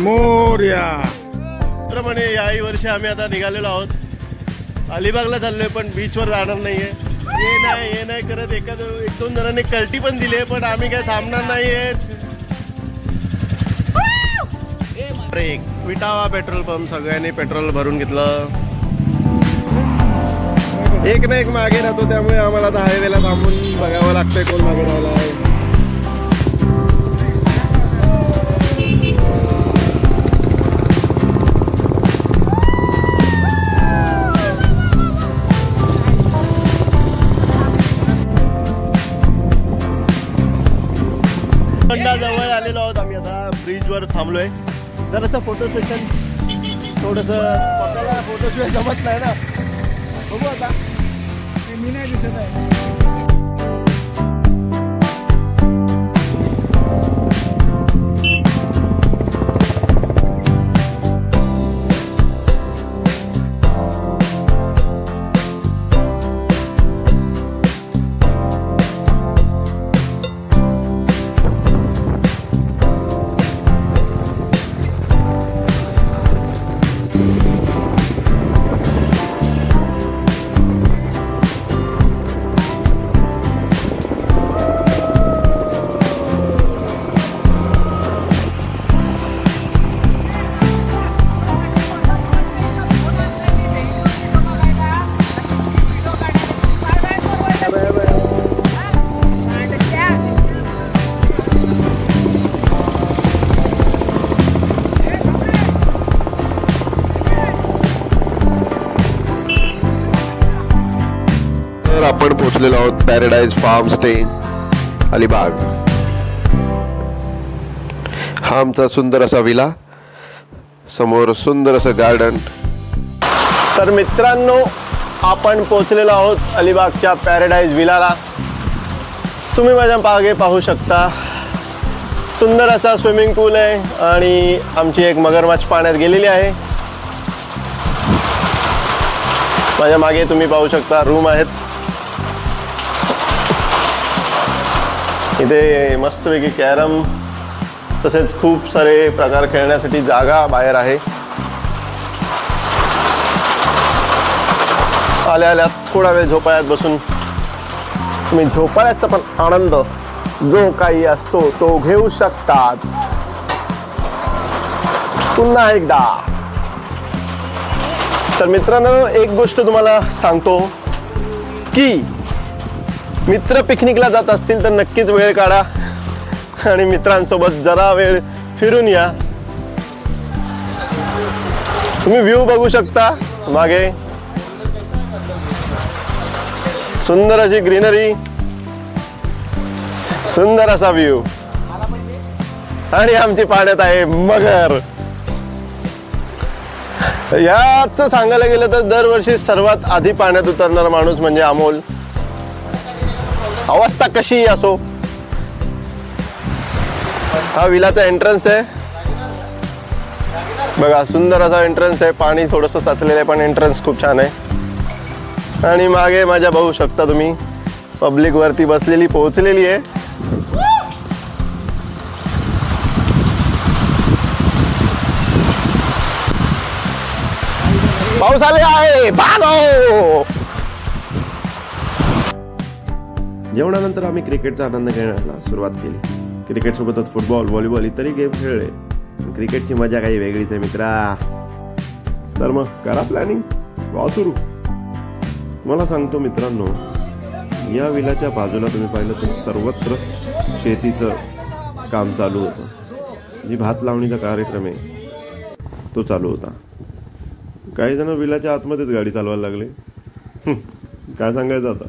मोरया. तर म्हणे याही वर्षी आम्ही आता निघालेलो आहोत, अलिबागला चाललोय, पण बीचवर जाणार नाहीये. हे नाही करत एक दोन जणांनी कल्टी पण दिली, पण आम्ही काय थांबणार नाहीये. विटावा पेट्रोल पंप, सगळ्यांनी पेट्रोल भरून घेतलं. एक ना एक मागे राहतो, त्यामुळे आम्हाला आता हायवेला थांबून बघावं लागतंय कोण मागे राहिला आहे. जवळ आलेलो आहोत आम्ही, आता ब्रिजवर थांबलोय. जरासं फोटो सेशन, थोडंसं पकायला फोटोशिवाय जमत नाही ना. बघू आता, मी नाही दिसत आहे. आपण पोहोचलेलो आहोत पॅराडाइज फार्म स्टे अलिबाग. हा आमचा सुंदर असा विला, समोर सुंदर असं गार्डन. तर मित्रांनो, आपण पोहोचलेलो आहोत अलिबागच्या पॅराडाइज विलाला. तुम्ही माझ्या मागे पाहू शकता, सुंदर असा स्विमिंग पूल आहे आणि आमची एक मगरमच्छ पाण्यात गेलेली आहे. माझ्या मागे तुम्ही पाहू शकता रूम आहेत. इथे मस्तपैकी कॅरम, तसेच खूप सारे प्रकार खेळण्यासाठी जागा बाहेर आहे. आल्या आल्या थोडा वेळ झोपाळ्यात बसून तुम्ही झोपाळ्याचा पण आनंद जो काही असतो तो घेऊ शकतात. पुन्हा एकदा तर मित्रांनो, एक गोष्ट तुम्हाला सांगतो की मित्र पिकनिकला जात असतील तर नक्कीच वेळ काढा आणि मित्रांसोबत जरा वेळ फिरून या. तुम्ही व्ह्यू बघू शकता मागे, सुंदर अशी ग्रीनरी, सुंदर असा व्ह्यू. आणि आमची पाण्यात आहे मगर. याच सांगायला गेलं तर दरवर्षी सर्वात आधी पाण्यात उतरणारा माणूस म्हणजे अमोल. अवस्था कशी असो, हा विलाचा एंट्रन्स आहे बघा, सुंदर असा एंट्रन्स आहे. पाणी थोडंसं साचलेलं आहे पण एंट्रन्स खूप छान आहे. आणि मागे माझ्या बघू शकता तुम्ही, पब्लिक वरती बसलेली पोहोचलेली आहे. पाऊस आले आहे, भागो. जेवणानंतर आम्ही क्रिकेटचा आनंद घेण्याला सुरुवात केली. क्रिकेट सोबतच फुटबॉल, व्हॉलीबॉल इतरही गेम खेळले. क्रिकेटची मजा काही वेगळीच आहे मित्रा. तर मग करा प्लॅनिंग, वा सुरू. मला सांगतो मित्रांनो, या विलाच्या बाजूला तुम्ही पाहिलं तर सर्वत्र शेतीचं काम चालू होतं. जी भात लावणीचा कार्यक्रम आहे तो चालू होता. काही जण विलाच्या आतमध्येच गाडी चालवायला लागले. काय सांगायचं आता.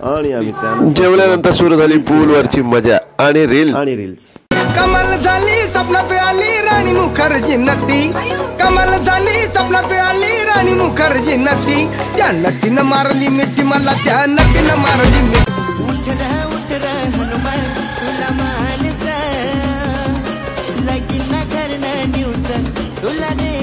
आणि आम्ही त्यानंतर जेवल्यानंतर सुरू झाली पूलवरची मजा आणि रील्स. कमाल झाली स्वप्नात आली राणी मुखर्जी नटी. कमाल झाली स्वप्नात आली राणी मुखर्जी नटी. त्या नटीनं मारली मिठी मला, त्या नटीनं मारली मिठी. उठ रे हनुमान तुला मानसा, लगीन करणं न्यूटन तुला दे